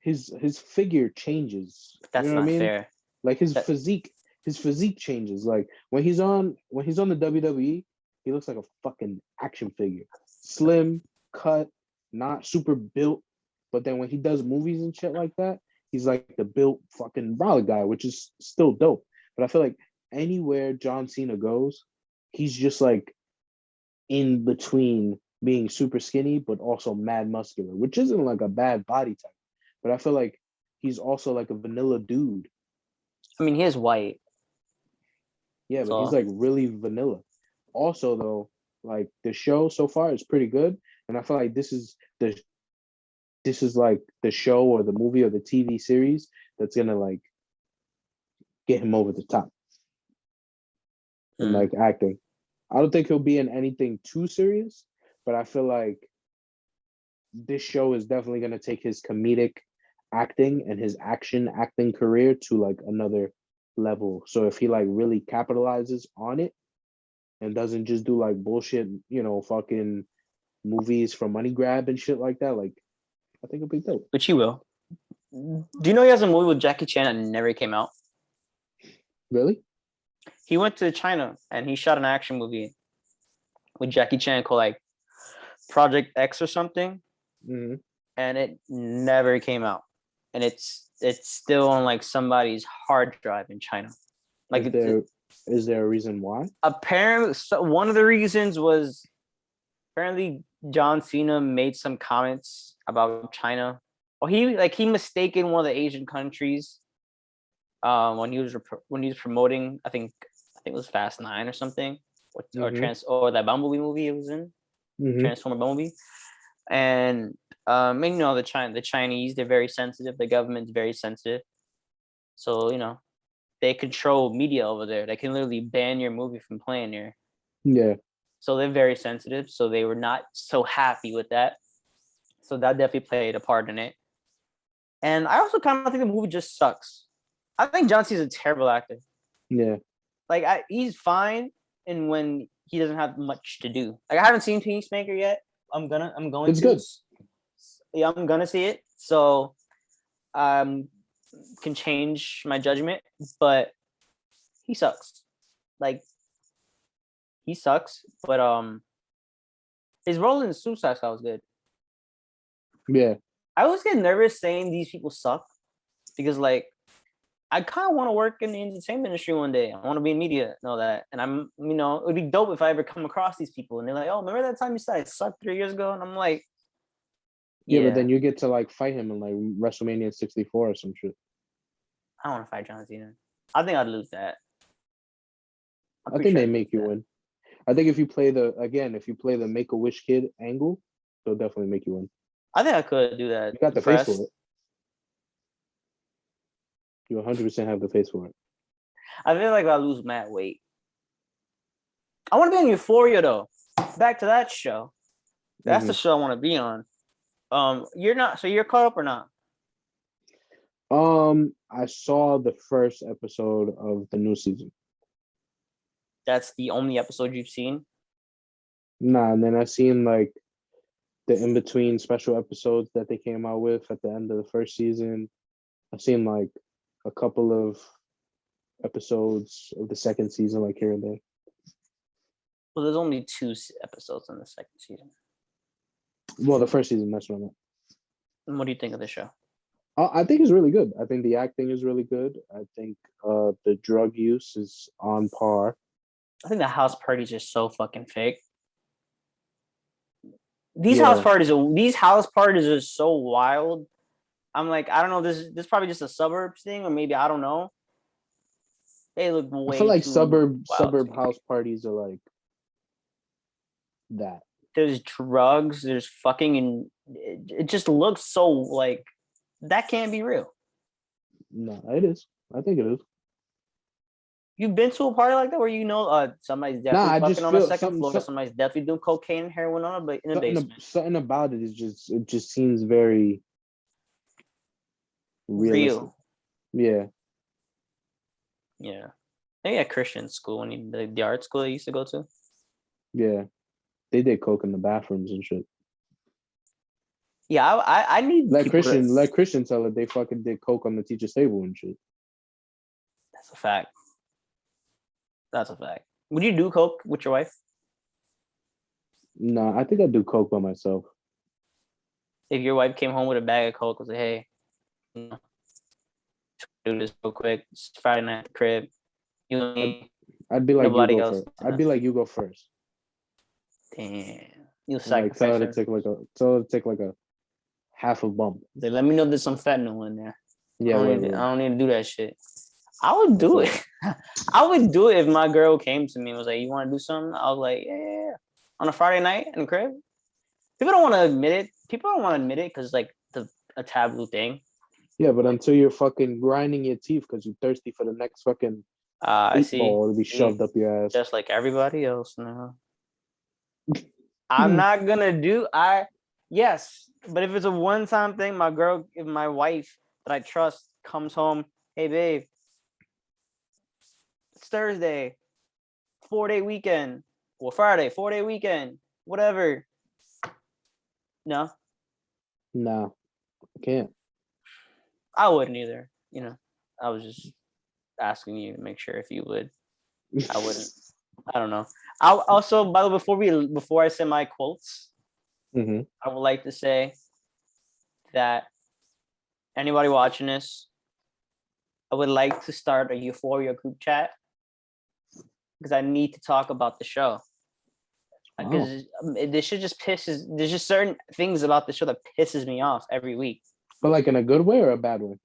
his figure changes. That's you know not what I mean? fair. Like his physique changes. Like when he's on the WWE, he looks like a fucking action figure. Slim, cut, not super built. But then when he does movies and shit like that, he's like the built fucking brolic guy, which is still dope. But I feel like anywhere John Cena goes, he's just like in between being super skinny but also mad muscular, which isn't like a bad body type. But I feel like he's also like a vanilla dude. I mean, he is white. Yeah, but he's like really vanilla. Also, though, like the show so far is pretty good, and I feel like this is the this is like the show or the movie or the TV series that's gonna like get him over the top in like acting. I don't think he'll be in anything too serious, but I feel like this show is definitely gonna take his comedic acting and his action acting career to like another level. So if he like really capitalizes on it and doesn't just do like bullshit, fucking movies for money grab and shit like that, like I think it'll be dope. Which he will. Do you know he has a movie with Jackie Chan that never came out? Really? He went to China and he shot an action movie with Jackie Chan called like Project X or something, and it never came out. And it's still on like somebody's hard drive in China. Like, is there a reason why? Apparently, one of the reasons was apparently John Cena made some comments about China. Or he mistaken one of the Asian countries when he was promoting. I think it was Fast 9 or something, or that Bumblebee movie it was in, Transformer Bumblebee. And the Chinese, they're very sensitive. The government's very sensitive. So, they control media over there. They can literally ban your movie from playing here. Yeah. So they're very sensitive. So they were not so happy with that. So that definitely played a part in it. And I also kind of think the movie just sucks. I think John Cena's a terrible actor. Yeah. Like he's fine, and when he doesn't have much to do. Like I haven't seen Peacemaker yet. I'm going it's to. Good. Yeah, I'm gonna see it. So can change my judgment, but he sucks. Like he sucks, but his role in Suicide Squad was good. Yeah. I always get nervous saying these people suck because like I kind of want to work in the entertainment industry one day. I want to be in media and all that. And I'm, it would be dope if I ever come across these people and they're like, oh, remember that time you said I sucked 3 years ago? And I'm like, yeah, but then you get to like fight him in like WrestleMania 64 or some shit. I don't want to fight John Cena. I think I'd lose that. I think they make you win. I think if you play the Make-A-Wish kid angle, they'll definitely make you win. I think I could do that. You got the face for it. You 100% have the face for it. I feel like I lose mad weight. I want to be on Euphoria though. Back to that show. That's the show I want to be on. You're not. So you're caught up or not? I saw the first episode of the new season. That's the only episode you've seen? Nah, and then I seen like the in-between special episodes that they came out with at the end of the first season. I've seen like a couple of episodes of the second season, like here and there. Well, there's only 2 episodes in the second season. Well, the first season, that's what I meant. And what do you think of the show? I think it's really good. I think the acting is really good. I think the drug use is on par. I think the house parties are so fucking fake. These house parties are so wild. I'm like, I don't know. This is probably just a suburbs thing, or maybe I don't know. They look way. I feel like suburb house parties are like that. There's drugs. There's fucking, and it just looks so like that can't be real. No, it is. I think it is. You've been to a party like that where somebody's definitely fucking on the second floor. Somebody's definitely doing cocaine and heroin in the basement. Something about it is just seems very realistic. Real. Yeah. Yeah. Maybe at Christian school the art school they used to go to. Yeah. They did coke in the bathrooms and shit. Yeah, I need let Christian tell it they fucking did coke on the teacher's table and shit. That's a fact. Would you do coke with your wife? Nah, I think I'd do coke by myself. If your wife came home with a bag of coke and said, hey, do this real quick. It's Friday night at the crib. You and me. I'd be like, you go first. I'd be like, you go first. Damn. You sacrifice her. Tell her to take like a half a bump. Like, let me know there's some fentanyl in there. Yeah, I don't need to do that shit. I would do it. I would do it if my girl came to me and was like, you want to do something? I was like, yeah. On a Friday night in the crib. People don't want to admit it. People don't want to admit it because like the a taboo thing. Yeah, but until you're fucking grinding your teeth because you're thirsty for the next fucking I 8 see. ball to be shoved up your ass. Just like everybody else now. I'm not gonna do yes, but if it's a one-time thing, if my wife that I trust comes home, hey babe, it's Thursday, 4-day weekend, or Friday, 4-day weekend, whatever. No, Nah, I can't. I wouldn't either. You know, I was just asking you to make sure if you would. I wouldn't. I don't know. I'll also, by the way, before I say my quotes, Mm-hmm. I would like to say that anybody watching this, I would like to start a Euphoria group chat because I need to talk about the show. Because this shit just there's just certain things about the show that pisses me off every week. But like in a good way or a bad way?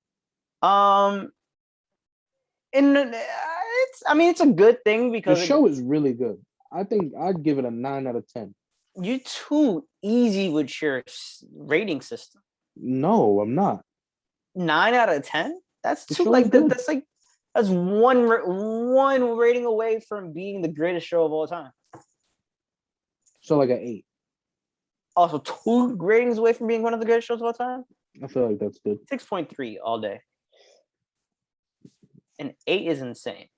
It's a good thing because the show is really good. I think I'd give it a 9 out of 10. You're too easy with your rating system. No, I'm not. 9 out of 10? That's The too show is like good. that's one rating away from being the greatest show of all time. So like an 8. Also, 2 ratings away from being one of the greatest shows of all time. I feel like that's good. 6.3 all day. And 8 is insane.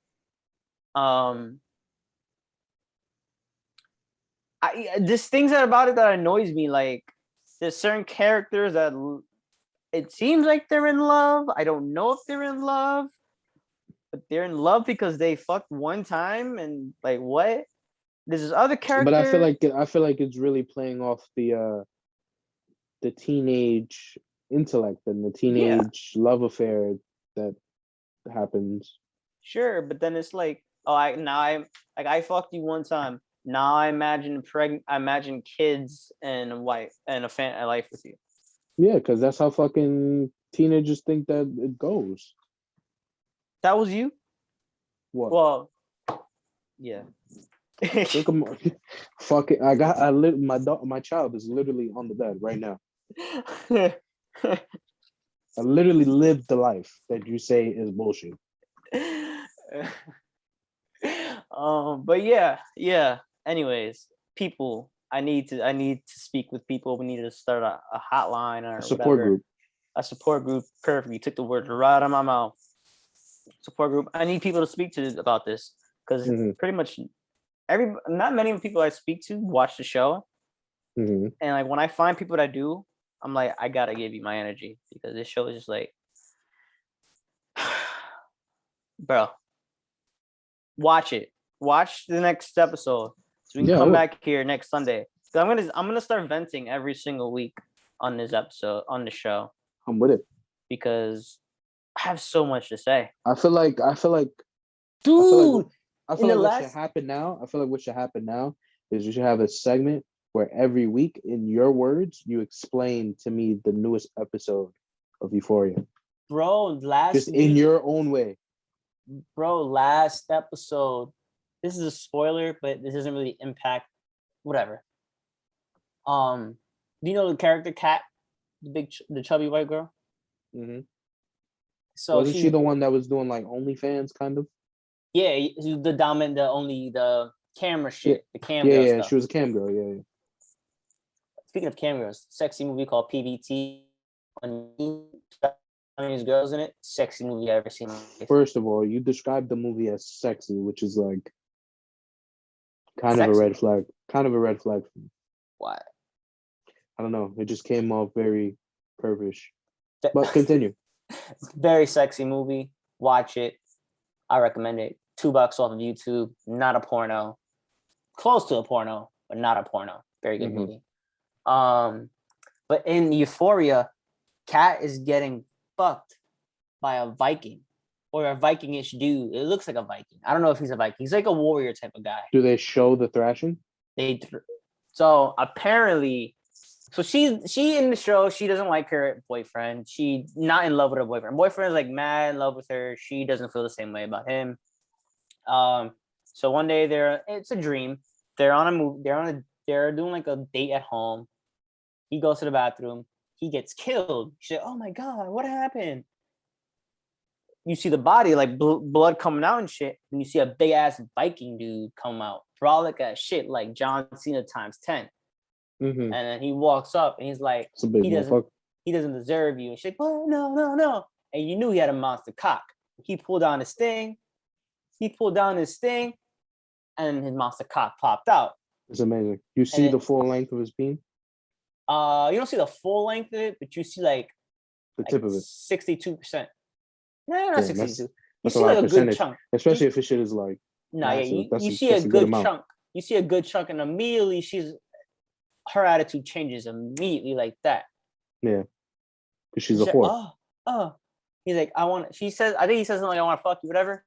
There's things about it that annoys me. Like there's certain characters that it seems like they're in love. I don't know if they're in love, but they're in love because they fucked one time and like what? There's this other character. But I feel like it's really playing off the teenage intellect and the teenage love affair that happens. Sure, but then it's like, I fucked you one time. Now I imagine kids and a wife and a life with you. Yeah, because that's how fucking teenagers think that it goes. That was you? What? Well, yeah. Look at my child is literally on the bed right now. I literally lived the life that you say is bullshit. But yeah. Anyways, people, I need to speak with people. We need to start a hotline or a support group. A support group. Perfect. You took the word right out of my mouth. Support group. I need people to speak to about this because pretty much not many people I speak to watch the show. Mm-hmm. And like when I find people that do, I'm like, I gotta give you my energy because this show is just like, bro, watch it. Watch the next episode so we can come back here next Sunday. So I'm gonna start venting every single week on this episode on the show. I'm with it because I have so much to say. I feel like, dude. What should happen now? I feel like what should happen now is you should have a segment where every week, in your words, you explain to me the newest episode of Euphoria. Bro, in your own way. Bro, last episode. This is a spoiler, but this doesn't really impact. Whatever. Do you know the character Kat, the chubby white girl? Mm-hmm. So wasn't she the one that was doing like OnlyFans kind of? Yeah, the camera shit, the cam girl. Yeah, stuff. She was a cam girl. Yeah. Speaking of cam girls, sexy movie called PVT. There's girls in it. Sexy movie I've ever seen. First of all, you described the movie as sexy, which is like kind of a red flag. Kind of a red flag for me. Why? I don't know. It just came off very pervish. But continue. Very sexy movie. Watch it. I recommend it. $2 off of YouTube. Not a porno. Close to a porno, but not a porno. Very good movie. But in Euphoria, Kat is getting fucked by a Viking or a Viking-ish dude. It looks like a Viking. I don't know if he's a Viking. He's like a warrior type of guy. Do they show the thrashing? So apparently, she in the show, she doesn't like her boyfriend. She not in love with her boyfriend. Boyfriend is like mad in love with her. She doesn't feel the same way about him. So one day it's a dream. They're on a move. They're doing like a date at home. He goes to the bathroom. he gets killed. She's like, oh my God, what happened? You see the body, like blood coming out and shit. And you see a big ass Viking dude come out, brolic as shit, like John Cena times 10. And then he walks up and he's like, It's a big motherfucker. he doesn't deserve you. And she's like, oh, no. And you knew he had a monster cock. He pulled down his thing. And his monster cock popped out. It's amazing. You see the full length of his beam? You don't see the full length of it, but you see like the tip of it. 62%. No, not 62. You see a like a percentage. good chunk. Especially if his shit is like you see a good chunk. You see a good chunk, and immediately her attitude changes immediately like that. Yeah. Because she's a whore. He's like, I think he says something like, I want to fuck you, whatever.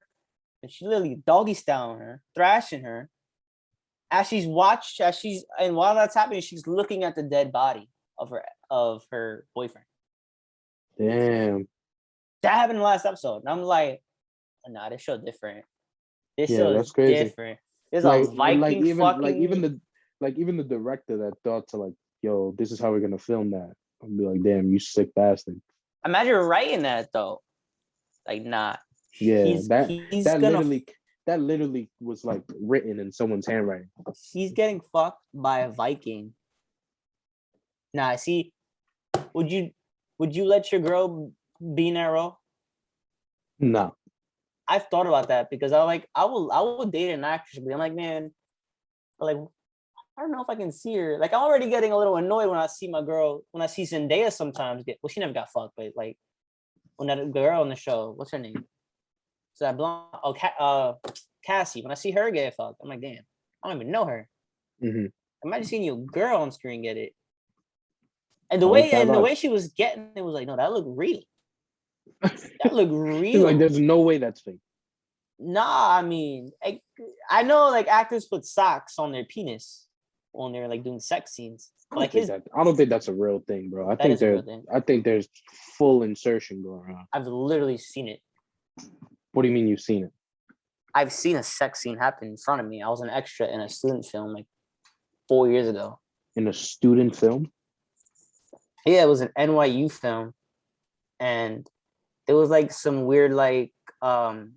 And she literally doggy styling her, thrashing her. And while that's happening, she's looking at the dead body of her boyfriend. Damn. That happened in the last episode. And I'm like, nah, this show different. This show is different. There's a Viking even the director that thought to like, yo, this is how we're gonna film that. I'll be like, damn, you sick bastard. Imagine writing that though. Like, nah. Yeah, that literally was like written in someone's handwriting. He's getting fucked by a Viking. Nah, see, would you let your girl be in that role? No. I've thought about that because I would date an actress, but I'm like, man, like, I don't know if I can see her. Like, I'm already getting a little annoyed when I see Zendaya sometimes she never got fucked, but like when that girl on the show, what's her name? So that blonde, Cassie. When I see her get fucked, I'm like, damn, I don't even know her. Mm-hmm. Imagine seeing your girl on screen get it, and the way she was getting it was like, no, that looked real. That looked real. Like, there's no way that's fake. Nah, I mean, I know like actors put socks on their penis when they're like doing sex scenes. I don't think that's a real thing, bro. I think there's full insertion going on. I've literally seen it. What do you mean you've seen it? I've seen a sex scene happen in front of me. I was an extra in a student film like 4 years ago. In a student film? Yeah, it was an NYU film. And it was like some weird like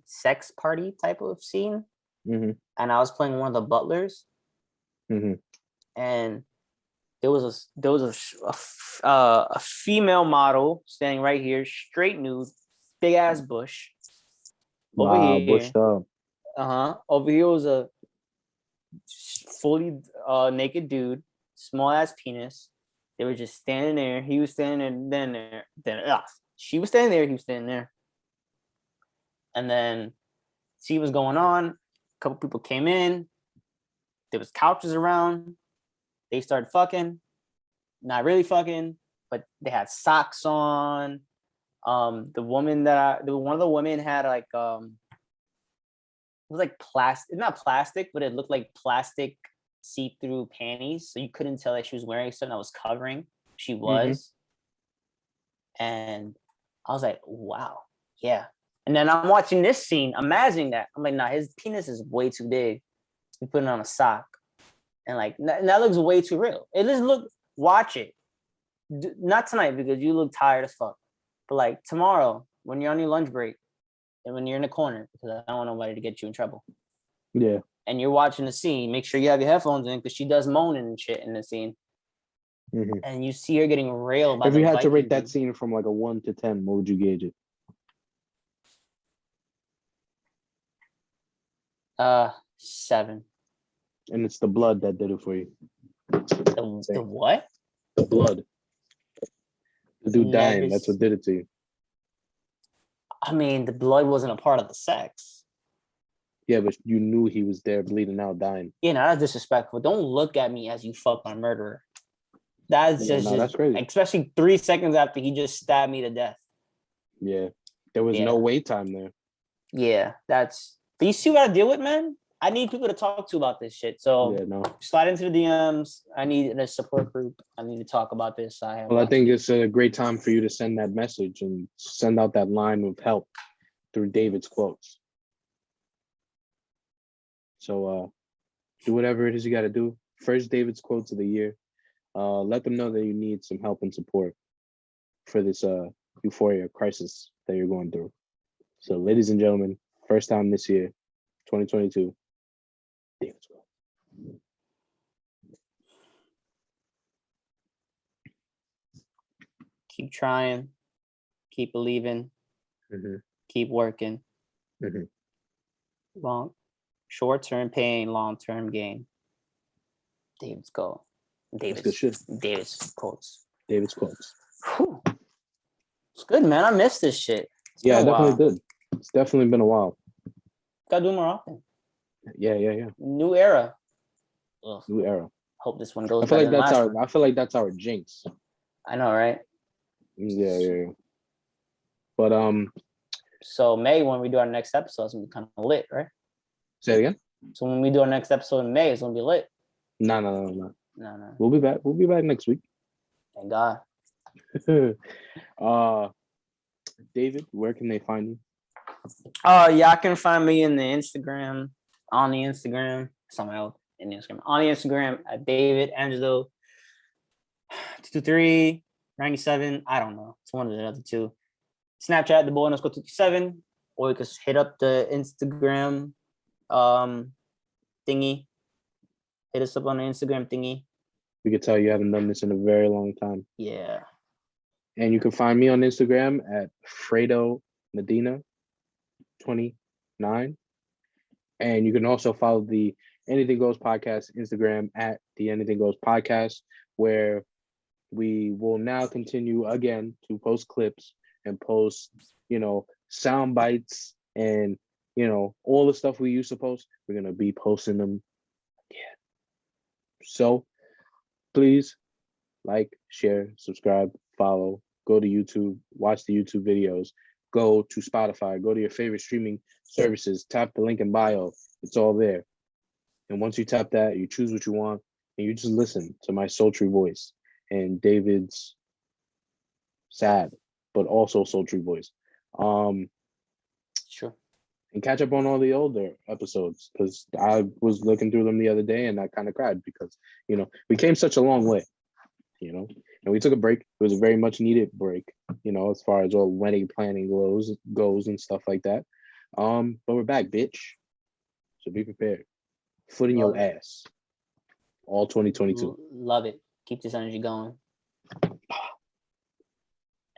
sex party type of scene. Mm-hmm. And I was playing one of the butlers. Mm-hmm. And there was a female model standing right here, straight nude, big ass bush. Over here, bushed up. Over here was a fully naked dude, small ass penis. They were just standing there. He was standing there. She was standing there. He was standing there. And then see what's going on. A couple people came in. There was couches around. They started fucking. Not really fucking, but they had socks on. One of the women had like it was like plastic, not plastic, but it looked like plastic see-through panties, so you couldn't tell that she was wearing something that was covering. She was. Mm-hmm. And I was like, wow, yeah. And then I'm watching this scene, imagining that. I'm like, nah, his penis is way too big to be putting on a sock. And like, that looks way too real. Watch it. Not tonight because you look tired as fuck. But like tomorrow, when you're on your lunch break and when you're in the corner, because I don't want nobody to get you in trouble. Yeah. And you're watching the scene, make sure you have your headphones in because she does moaning and shit in the scene. Mm-hmm. And you see her getting railed by if you had to rate that scene from like a 1 to 10, what would you gauge it? 7. And it's the blood that did it for you. The what? The blood. The dude dying, that's what did it to you. I mean, the blood wasn't a part of the sex. Yeah, but you knew he was there bleeding out, dying. Yeah, no, that's disrespectful. Don't look at me as you fucked my murderer. That's that's crazy. Especially 3 seconds after he just stabbed me to death. Yeah. There was no wait time there. Yeah, but you see what I deal with, man? I need people to talk to about this shit. So slide into the DMs. I need a support group. I need to talk about this. I think it's a great time for you to send that message and send out that line of help through David's quotes. So do whatever it is you got to do. First David's quotes of the year. Let them know that you need some help and support. for this euphoria crisis that you're going through. So, ladies and gentlemen, first time this year, 2022. David's goal. Keep trying, keep believing, keep working. Short-term pain, long-term gain. David's goal. That's good shit. David's quotes. David's quotes. Whew. It's good, man. I missed this shit. Yeah, I definitely did. It's definitely been a while. Gotta do more often. Yeah. New era. Ugh. New era. Hope this one goes I feel better like than that's last our. one. I feel like that's our jinx. I know, right? Yeah. But So May, when we do our next episode, it's gonna be kind of lit, right? say it again. So when we do our next episode in May, it's gonna be lit. No. No. We'll be back. We'll be back next week. Thank God. David, where can they find you? Y'all can find me in the Instagram, on the Instagram, somewhere else in the Instagram, on the Instagram at David Angelo 22397. I don't know. It's one of the other two. Snapchat, the boy _ 57, or you can hit up the Instagram thingy. Hit us up on the Instagram thingy. We could tell you haven't done this in a very long time. Yeah. And you can find me on Instagram at Fredo Medina 29. And you can also follow the Anything Goes Podcast Instagram at the Anything Goes Podcast, where we will now continue again to post clips and post, sound bites and, all the stuff we used to post. We're going to be posting them again. So please like, share, subscribe, follow, go to YouTube, watch the YouTube videos, go to Spotify, go to your favorite streaming services, tap the link in bio. It's all there. And once you tap that, you choose what you want and you just listen to my sultry voice and David's sad, but also sultry voice. Sure. And catch up on all the older episodes because I was looking through them the other day and I kind of cried because, we came such a long way, and we took a break. It was a very much needed break, as far as all wedding planning goes and stuff like that. But we're back, bitch. So be prepared. Foot in your ass. All 2022. Love it. Keep this energy going. And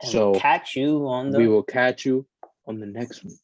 So we'll catch you on the... We will catch you on the next one.